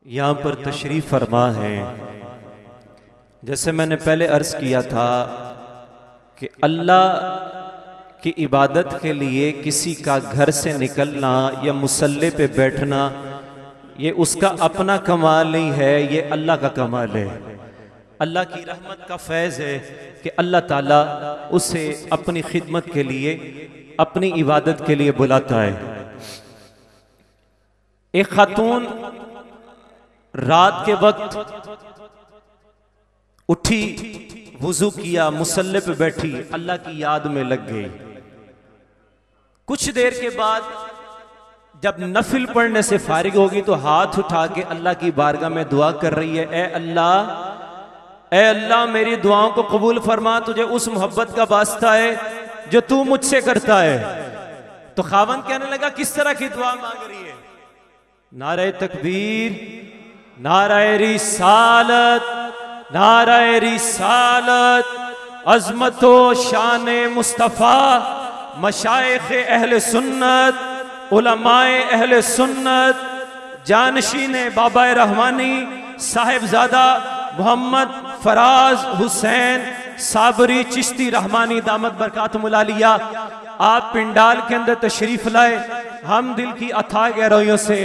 यहाँ पर तशरीफ़ फरमा है। जैसे मैंने पहले अर्ज़ किया था कि अल्लाह की इबादत के लिए किसी का घर से निकलना या मुसल्ले पे बैठना ये उसका अपना कमाल नहीं है, ये अल्लाह का कमाल है। अल्लाह की रहमत का फैज़ है कि अल्लाह ताला उसे अपनी खिदमत के लिए, अपनी इबादत के लिए बुलाता है। एक खातून रात के वक्त उठी, वुजू किया, मुसल्ले पे बैठी, अल्लाह की याद में लग गई। कुछ देर के बाद जब नफिल पढ़ने से फारिग होगी तो हाथ उठा के अल्लाह की बारगाह में दुआ कर रही है, ए अल्लाह मेरी दुआओं को कबूल फरमा, तुझे उस मोहब्बत का वास्ता है जो तू मुझसे करता है। तो खावंद कहने लगा किस तरह की दुआ मांग रही है? नारे तकबीर, नाराए रिसालत, नाराए रिसालत, अज़मतो शान मुस्तफ़ा, मशाइख अहले सुन्नत, उलमाए अहले सुन्नत, जानशीन बाबा रहमानी साहिबजादा मोहम्मद फराज हुसैन साबरी चिश्ती रहमानी दामत बरकातुहुल आलिया, आप पिंडाल के अंदर तशरीफ लाए। हम दिल की अथाह गहराइयों से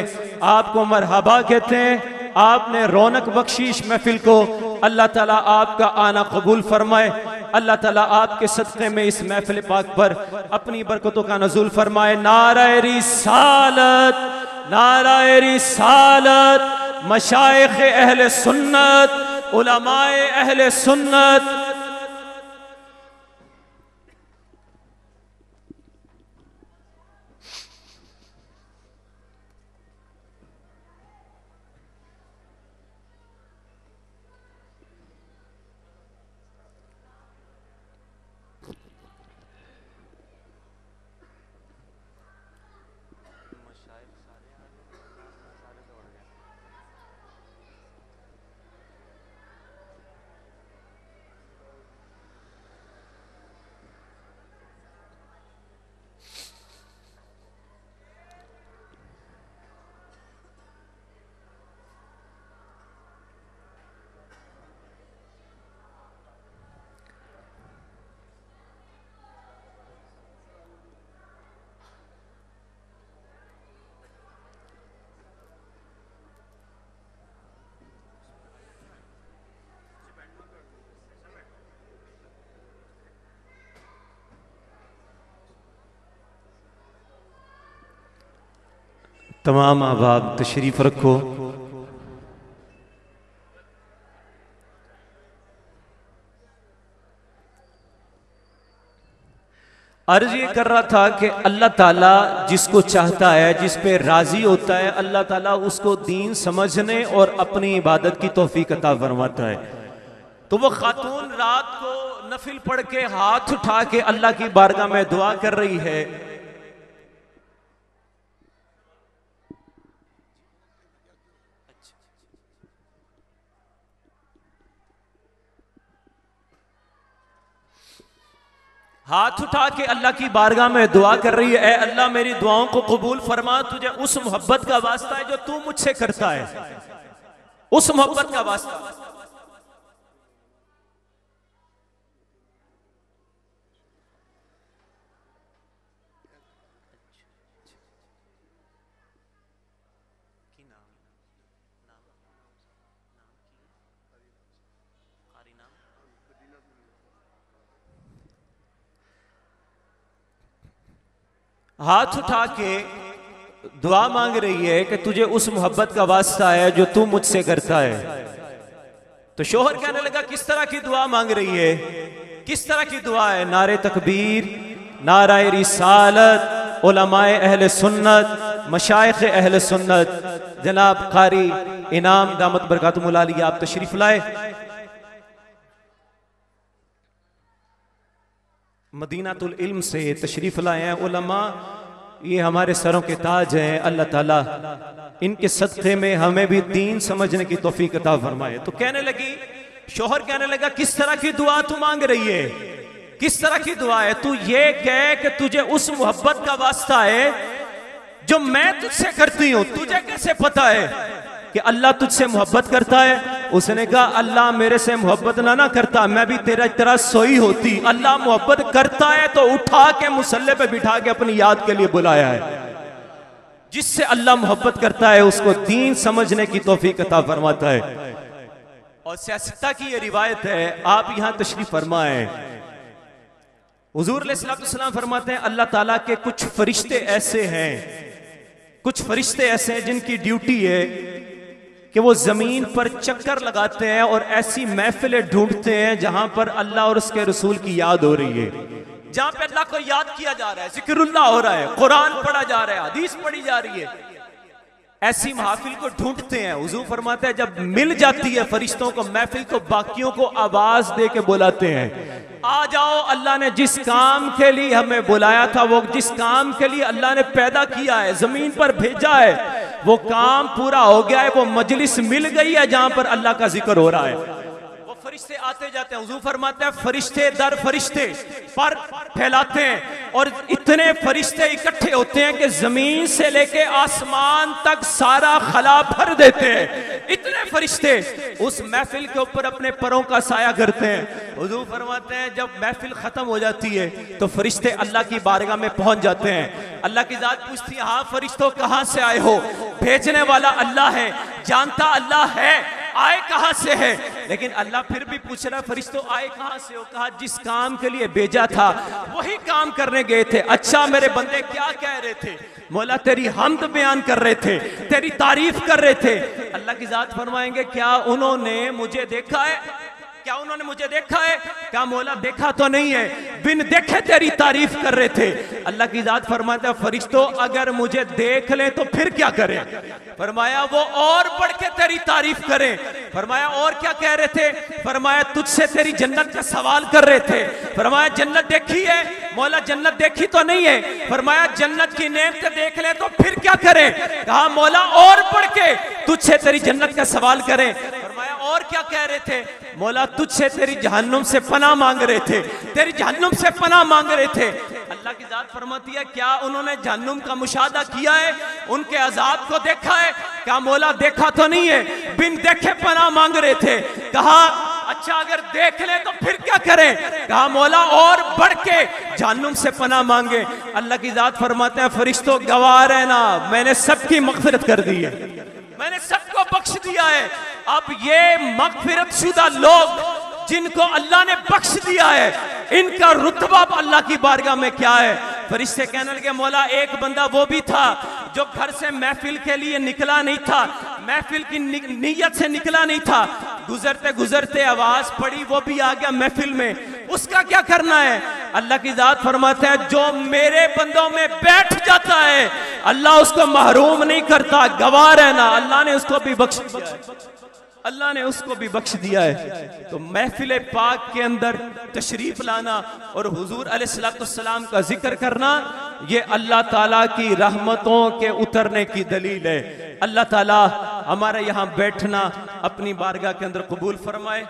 आपको मरहबा कहते हैं। आपने रौनक बख्शी इस महफिल को, अल्लाह ताला आपका आना कबूल फरमाए। अल्लाह ताला आपके सदक़े में इस महफिल पाक पर अपनी बरकतों का नज़ूल फरमाए। नाराए रिसालत, नाराए रिसालत, मशाइख अहले सुन्नत, उलमाए अहले सुन्नत। तमाम अहबाब तशरीफ रखो। अर्ज ये कर रहा था कि अल्लाह ताला जिसको चाहता है, जिस पे राजी होता है, अल्लाह ताला उसको दीन समझने और अपनी इबादत की तौफीक अता फरमाता है। तो वो खातून रात को नफिल पढ़ के हाथ उठा के अल्लाह की बारगाह में दुआ कर रही है। हाथ उठा के अल्लाह की बारगाह में दुआ कर रही है, ए अल्लाह मेरी दुआओं को कबूल फरमा, तुझे उस मोहब्बत का वास्ता है जो तू मुझसे करता है, उस मोहब्बत का वास्ता। हाथ उठा के दुआ मांग रही है कि तुझे उस मोहब्बत का वास्ता है जो तू मुझसे करता है। तो शोहर कहने लगा किस तरह की दुआ मांग रही है, किस तरह की दुआ है? नारे तकबीर, नाराए रिसालत, उलमाए अहले सुन्नत, मशाइख अहले सुन्नत। जनाब कारी इनाम दामत बरकातुहुल आलिया आप तशरीफ लाए। मदीनातुल इल्म से तशरीफ लाए हैं उलमा, ये हमारे सरों के ताज हैं। अल्लाह ताला इनके सदक़े में हमें भी दीन समझने की तौफीक अता फरमाए। तो कहने लगी, शोहर कहने लगा किस तरह की दुआ तू मांग रही है, किस तरह की दुआ है? तू ये कह कि तुझे उस मोहब्बत का वास्ता है जो मैं तुझसे करती हूं। तुझे कैसे पता है कि अल्लाह तुझसे मोहब्बत करता है? उसने कहा अल्लाह मेरे से मोहब्बत ना करता मैं भी तेरा तरह सोई होती। अल्लाह मोहब्बत करता है तो उठा के मुसल्ले पे बिठा के अपनी याद के लिए बुलाया है। जिससे अल्लाह मोहब्बत करता है उसको दीन समझने की तौफीक अता फरमाता है। और सियासता की ये रिवायत है, आप यहां तशरीफ फरमाए। हुजूर अलैहिस्सलाम फरमाते हैं अल्लाह ताला के कुछ फरिश्ते ऐसे हैं, कुछ फरिश्ते ऐसे हैं जिनकी ड्यूटी है कि वो जमीन पर चक्कर लगाते हैं और ऐसी महफिलें ढूंढते हैं जहां पर अल्लाह और उसके रसूल की याद हो रही है, जहां पे अल्लाह को याद किया जा रहा है, जिक्रुल्लाह हो रहा है, कुरान पढ़ा जा रहा है, हदीस पढ़ी जा रही है। ऐसी महफिल को ढूंढते हैं। हुजूर फरमाते हैं जब मिल जाती है फरिश्तों को महफिल, तो बाकियों को आवाज दे के बुलाते हैं, आ जाओ, अल्लाह ने जिस काम के लिए हमें बुलाया था, वो जिस काम के लिए अल्लाह ने पैदा किया है, जमीन पर भेजा है, वो काम पूरा हो गया है, वो मजलिस मिल गई है जहां पर अल्लाह का जिक्र हो रहा है। वो फरिश्ते आते जाते हैं। हुजूर फरमाते हैं फरिश्ते दर फरिश्ते पर फैलाते हैं और इतने फरिश्ते इकट्ठे होते हैं कि जमीन से लेके आसमान तक सारा खला भर देते हैं। इतने फरिश्ते उस महफिल के ऊपर अपने परों का साया करते हैं। हुजूर फरमाते हैं जब महफिल खत्म हो जाती है तो फरिश्ते अल्लाह की बारगाह में पहुंच जाते हैं। अल्लाह की जात पूछती है हाँ फरिश्तों कहां से आए हो? भेजने वाला अल्लाह है, जानता अल्लाह है, आए कहां से है? लेकिन अल्लाह फिर भी पूछ रहा फरिश्तों आए कहां से हो? कहा जिस काम के लिए भेजा था वही काम करने गए थे। अच्छा मेरे बंदे क्या कह रहे थे? मौला तेरी हम्द बयान कर रहे थे, तेरी तारीफ कर रहे थे। अल्लाह की जात फरमाएंगे क्या उन्होंने मुझे देखा है? क्या उन्होंने मुझे देखा है? क्या मौला देखा तो नहीं है, बिन देखे तेरी तारीफ कर रहे थे। अल्लाह की जात फरमाता है फरिश्तों अगर मुझे देख लें तो फिर क्या करें? फरमाया वो और बढ़ के तेरी तारीफ करें। फरमाया और क्या कह रहे थे? फरमाया तुझसे तेरी जन्नत का सवाल कर रहे थे। फरमाया जन्नत देखी है? मौला जन्नत देखी तो नहीं है। फरमाया जन्नत की नेमतें देख लें तो फिर क्या करें? कहा मौला और बढ़ के तुझसे तेरी जन्नत का सवाल करें। फरमाया और क्या कह रहे थे? मौला तुझसे तेरी जहन्नुम से पनाह मांग रहे थे, तेरी जहन्नुम से पनाह मांग रहे थे। अल्लाह की जात फरमाती है क्या उन्होंने जहन्नुम का मुशाहदा किया है, उनके अजाब को देखा है? क्या मौला देखा तो नहीं है, बिन देखे पनाह मांग रहे थे। कहा अच्छा अगर देख ले तो फिर क्या करें? कहा मौला और बढ़ के जहन्नुम से पनाह मांगे। अल्लाह की जात फरमाते हैं फरिश्तों गवाह रहना मैंने सबकी मग़फ़िरत कर दी है, मैंने सबको बख्श दिया है। अब ये मग़फ़िरत शुदा लोग जिनको अल्लाह ने बख्श दिया है, इनका रुतबा अल्लाह की बारगाह में क्या है? फरिश्ते कहने लगे मौला एक बंदा वो भी था जो घर से महफिल के लिए निकला नहीं था, महफिल की नीयत से निकला नहीं था, गुजरते गुजरते आवाज पड़ी वो भी आ गया महफिल में, उसका क्या करना है? अल्लाह की जात फरमाते हैं जो मेरे बंदों में बैठ जाता है अल्लाह उसको महरूम नहीं करता। गवाह रहना अल्लाह ने उसको भी बख्श दिया है, अल्लाह ने उसको भी बख्श दिया है। तो महफिल पाक के अंदर तशरीफ लाना और हुजूर अलैहिस्सलाम का जिक्र करना ये अल्लाह ताला की रहमतों के उतरने की दलील है। अल्लाह ताला हमारा यहाँ बैठना अपनी बारगाह के अंदर कबूल फरमाए।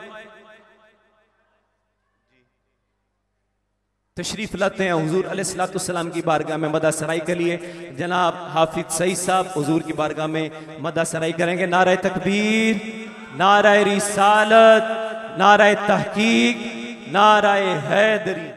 तशरीफ लाते हैं हुजूर अलैहिस्सलाम की बारगाह में मदा सराई के लिए। जनाब हाफिज सईद साहब हुजूर की बारगाह में मदा सराई करेंगे। नारे तकबीर, नारे रिसालत, नारे तहकीक, नारे हैदरी।